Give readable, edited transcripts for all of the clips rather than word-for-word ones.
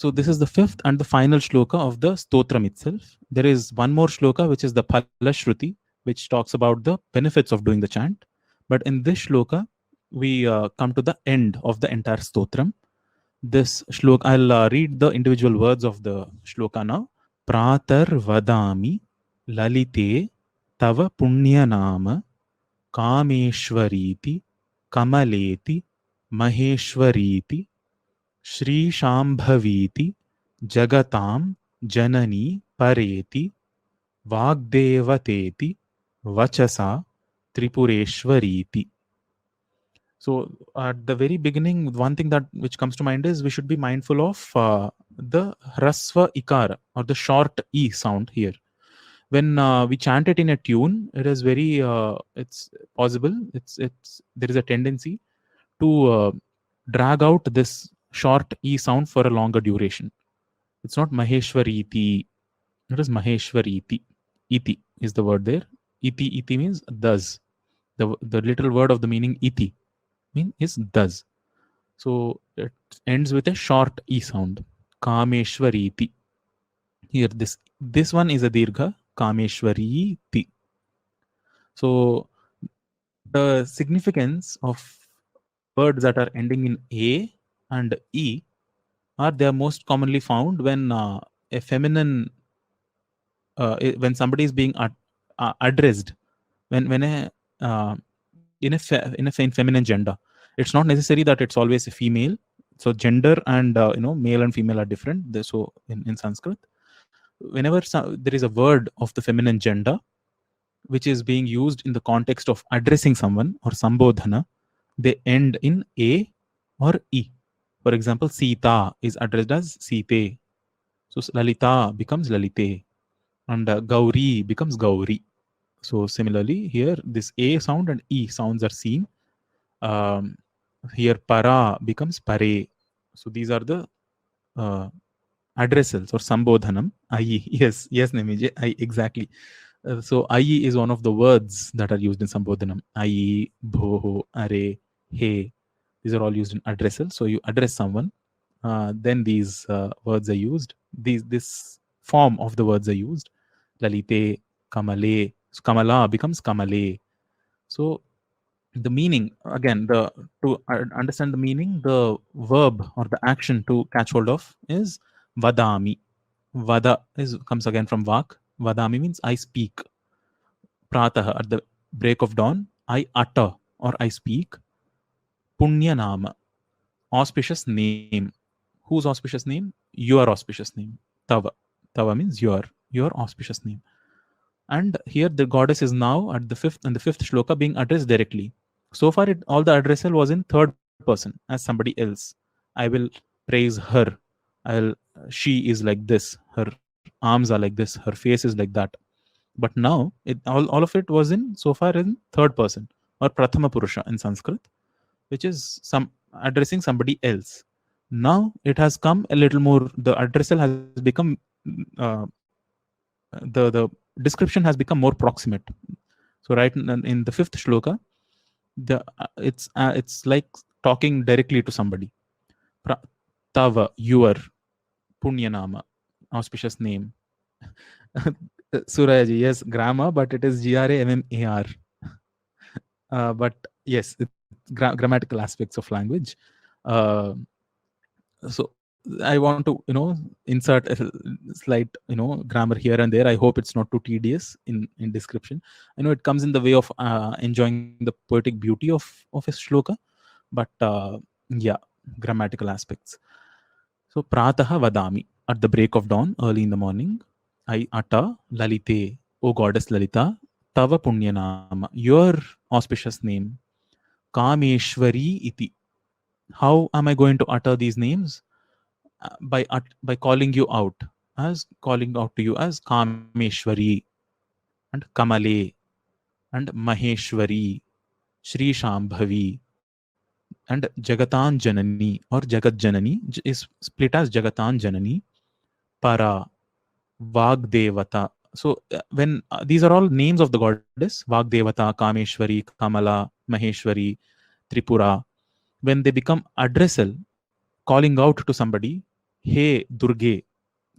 So this is the fifth and the final shloka of the stotram itself. There is one more shloka, which is the Phalashruti, which talks about the benefits of doing the chant. But in this shloka, we come to the end of the entire stotram. This shloka, I'll read the individual words of the shloka now. Pratar vadami lalite tava punyanama kameshwariti kamaleti maheshwariti Shri Shambhaviti Jagatam Janani Pareti Vagdevateti Vachasa Tripureshwariti. So at the very beginning, one thing that which comes to mind is we should be mindful of the Hrasva Ikara or the short E sound here. When we chant it in a tune, it is very it's possible. It's there is a tendency to drag out this short E sound for a longer duration. It's not Maheshwariti. It is Maheshwariti. Iti is the word there. Iti means does. The little word of the meaning iti is does. So it ends with a short E sound. Kameshwariti. Here this one is a dirgha. Kameshwariti. So the significance of words that are ending in A and E they are most commonly found when a feminine, when somebody is being addressed, when in feminine gender. It's not necessary that it's always a female. So gender and male and female are different. So in Sanskrit, whenever there is a word of the feminine gender which is being used in the context of addressing someone or sambodhana, they end in A or E. For example, Sita is addressed as Site. So Lalita becomes Lalite. And Gauri becomes Gauri. So similarly, here this A sound and E sounds are seen. Here Para becomes Pare. So these are the addressals or Sambodhanam. Ayi. Yes, Nemije. I exactly. So Ayi is one of the words that are used in Sambodhanam. Ayi, Bhoho, Are, He. These are all used in addressal. So you address someone, then these words are used. This form of the words are used. Lalite, Kamale. So Kamala becomes Kamale. So the meaning, again, to understand the meaning, the verb or the action to catch hold of is Vadami. Vada comes again from Vak. Vadami means I speak. Pratah, at the break of dawn, I utter or I speak. Punyanama, auspicious name. Whose auspicious name? Your auspicious name. Tava. Tava means your auspicious name. And here the goddess is now at the fifth shloka being addressed directly. So far, all the addressal was in third person as somebody else. I will praise her. She is like this. Her arms are like this. Her face is like that. But now, all of it was so far in third person or Prathama Purusha in Sanskrit, which is addressing somebody else. Now it has come a little more. The addressal has become the description has become more proximate. So right in the fifth shloka, it's like talking directly to somebody. Tava, your, Punyanama, auspicious name. Surayaji, yes, grammar, but it is GRAMMAR. But yes, it's grammatical aspects of language. So I want to insert a slight grammar here and there. I hope it's not too tedious in description. I know it comes in the way of enjoying the poetic beauty of a shloka, but yeah, grammatical aspects. So Prataha Vadami, at the break of dawn, early in the morning, I utter Lalite, O goddess Lalita, Tava Punyanama, your auspicious name, Kameshwari iti. How am I going to utter these names? By calling you out, to you as Kameshwari and Kamale and Maheshwari, Shri Shambhavi and Jagatan Janani or Jagat Janani is split as Jagatan Janani, Para, Vagdevata. So when these are all names of the goddess, Vagdevata, Kameshwari, Kamala, Maheshwari, Tripura, when they become addressal, calling out to somebody, Hey Durge.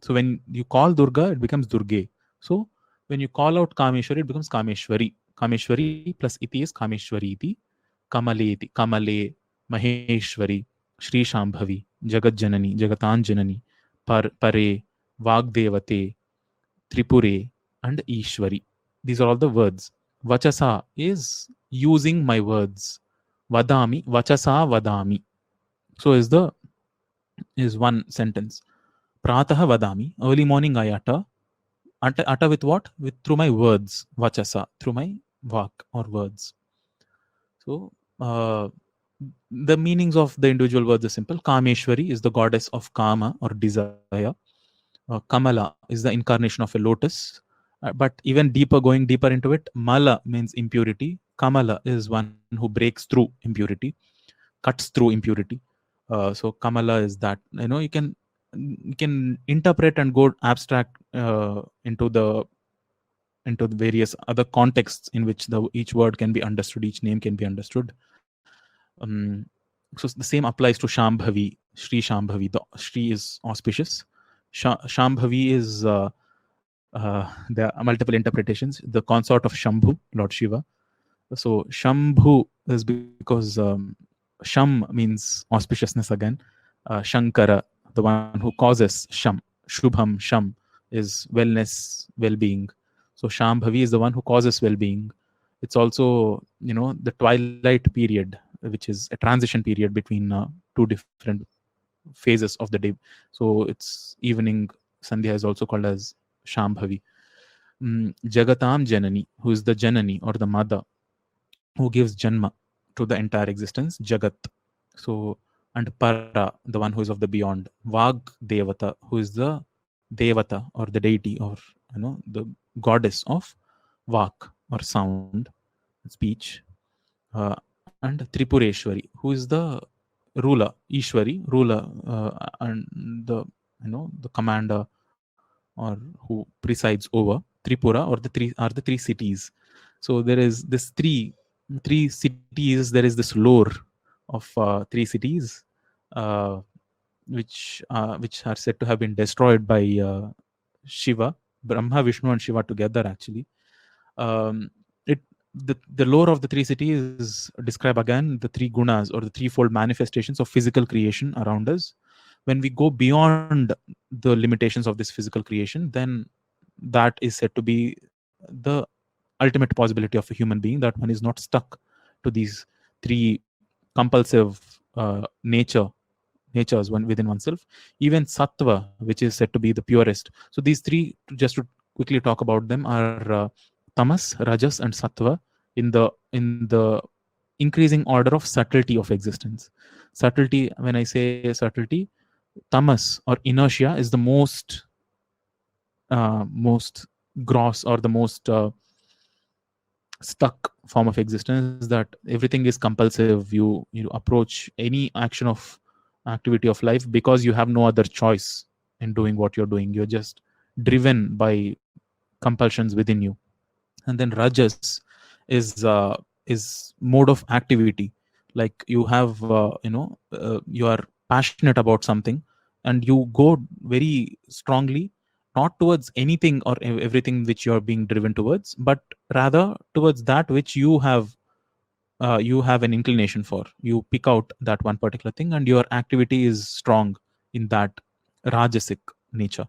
So when you call Durga, it becomes Durge. So when you call out Kameshwari, it becomes Kameshwari. Kameshwari plus iti is Kameshwari iti. Kamale iti. Kamale, Maheshwari, Shri Shambhavi, Jagat Janani, Jagatan Janani, Pare, Vagdevate, Tripure, and Ishwari. These are all the words. Vachasa is using my words. Vadami, Vachasa Vadami. So is one sentence. Pratah Vadami. Early morning I utter. Utter with what? With through my words. Vachasa. Through my vak or words. So the meanings of the individual words are simple. Kameshwari is the goddess of Kama or desire. Kamala is the incarnation of a lotus. But even deeper, going deeper into it, Mala means impurity. Kamala is one who breaks through impurity, cuts through impurity. So Kamala is that. You can interpret and go abstract into the various other contexts in which each word can be understood, each name can be understood. So the same applies to Shambhavi, Shri Shambhavi. The Shri is auspicious. Shambhavi is there are multiple interpretations. The consort of Shambhu, Lord Shiva. So Shambhu is because Sham means auspiciousness again. Shankara, the one who causes Sham. Shubham, Sham is wellness, well-being. So Shambhavi is the one who causes well-being. It's also, the twilight period, which is a transition period between two different phases of the day. So it's evening. Sandhya is also called as Shambhavi. Jagatam Janani, who is the Janani or the mother, who gives Janma to the entire existence, Jagat. So, and Para, the one who is of the beyond. Vag Devata, who is the Devata or the deity or the goddess of Vak or sound, speech. And Tripureshwari, who is the ruler, Ishwari, ruler, and the commander or who presides over Tripura, or the three cities. So there is this three cities. There is this lore of three cities, which are said to have been destroyed by Shiva, Brahma, Vishnu, and Shiva together. Actually, it the lore of the three cities describe again the three gunas or the threefold manifestations of physical creation around us. When we go beyond the limitations of this physical creation, then that is said to be the ultimate possibility of a human being, that one is not stuck to these three compulsive natures within oneself. Even sattva, which is said to be the purest. So these three, just to quickly talk about them, are tamas, rajas, and sattva in the increasing order of subtlety of existence. Subtlety, when I say subtlety, tamas or inertia is the most gross or the most stuck form of existence, that everything is compulsive. You approach any activity of life because you have no other choice in doing what you're doing. You're just driven by compulsions within you. And then rajas is mode of activity. Like you have you are passionate about something, and you go very strongly, not towards anything or everything which you are being driven towards, but rather towards that which you have an inclination for. You pick out that one particular thing, and your activity is strong in that rajasic nature.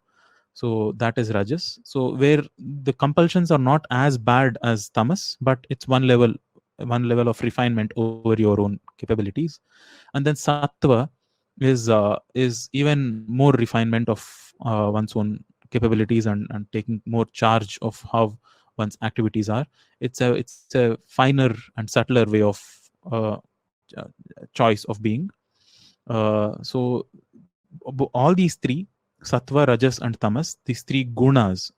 So that is rajas. So where the compulsions are not as bad as tamas, but it's one level of refinement over your own capabilities. And then sattva is even more refinement of one's own capabilities, and taking more charge of how one's activities are. It's a finer and subtler way of uh, choice of being. So all these three, sattva, rajas, and tamas, these three gunas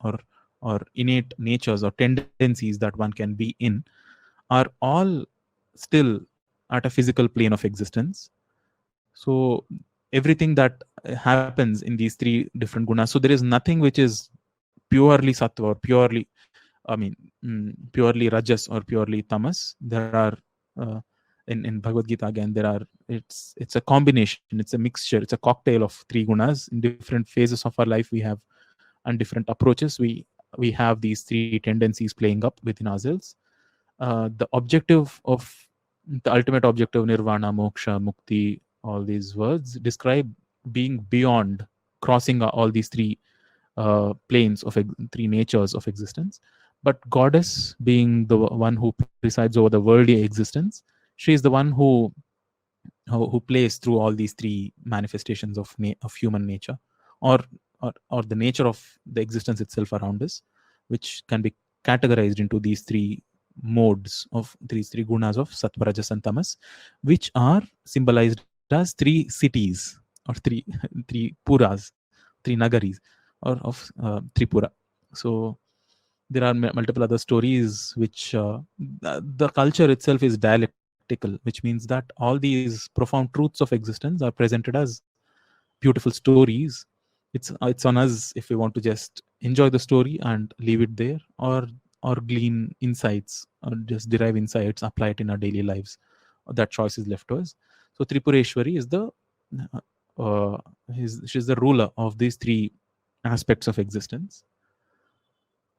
or innate natures or tendencies that one can be in, are all still at a physical plane of existence. So everything that happens in these three different gunas, so there is nothing which is purely sattva or purely rajas or purely tamas. There are in Bhagavad Gita again, it's a combination, it's a mixture, it's a cocktail of three gunas. In different phases of our life we have, and different approaches, we have these three tendencies playing up within ourselves. The objective of the ultimate objective, nirvana, moksha, mukti, all these words describe being beyond, crossing all these three planes of three natures of existence. But goddess, being the one who presides over the worldly existence, she is the one who plays through all these three manifestations of human nature, or, or the nature of the existence itself around us, which can be categorized into these three modes of these three gunas of sattva, rajas, and tamas, which are symbolized as three cities, or three three puras, three nagaris, or of Tripura. So there are multiple other stories which the culture itself is dialectical, which means that all these profound truths of existence are presented as beautiful stories. It's on us if we want to just enjoy the story and leave it there, or glean insights, or just derive insights, apply it in our daily lives. That choice is left to us. So Tripureshwari is the she's the ruler of these three aspects of existence.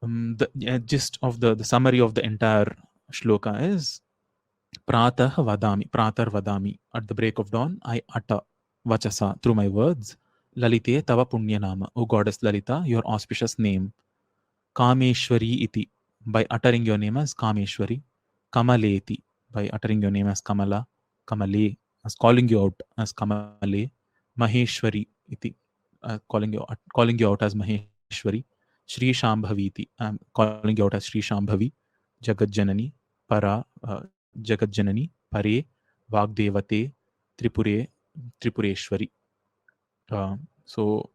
The gist of the summary of the entire shloka is Pratah vadami, pratar vadami. At the break of dawn, I utter vachasa, through my words. Lalite tava punyanama, O goddess Lalita, your auspicious name. Kameshwari iti, by uttering your name as Kameshwari. Kamaleti, by uttering your name as Kamala. Kamale, as calling you out as Kamale. Maheshwari iti, calling you out as Maheshwari. Shri Shambhavi iti, calling you out as Shri Shambhavi. Jagat Janani, Para, Jagat Janani, Pare, Vagdevate, Tripureshwari. So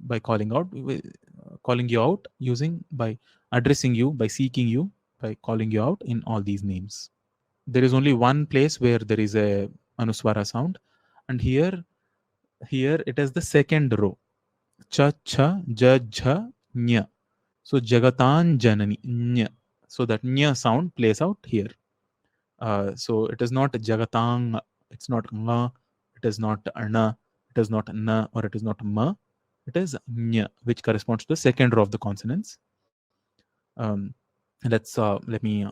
by calling you out, using, by addressing you, by seeking you, by calling you out in all these names. There is only one place where there is a anuswara sound, and here it is the second row. Cha, cha, ja, jha, nya. So Jagatan Janani, nya. So that nya sound plays out here. So it is not Jagatang, it's not nga, it is not ana, it is not na, or it is not ma. It is nya, which corresponds to the second row of the consonants. Let me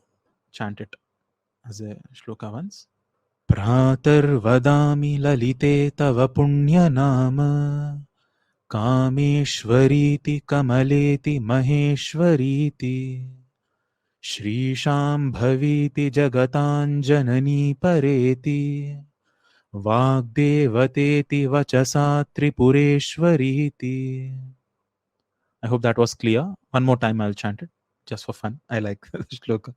chant it as a shloka once. Pratar vadami lalite tava punya nama Kameshwariti kamaleti maheshwariti Shri Shambhaviti jagatan janani pareti Vagdevateti vachasa tripureshwariti. I hope that was clear. One more time I'll chant it, just for fun. I like the shloka.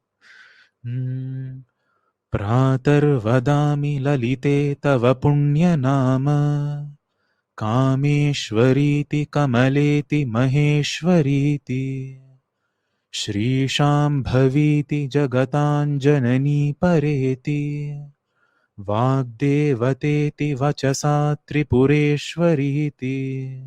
Pratar vadami lalite tava punya nama Kameshwariti kamaleti maheshwariti Shri Shambhaviti jagatan janani pareti Vagdevateti vachasa tripureshwariti.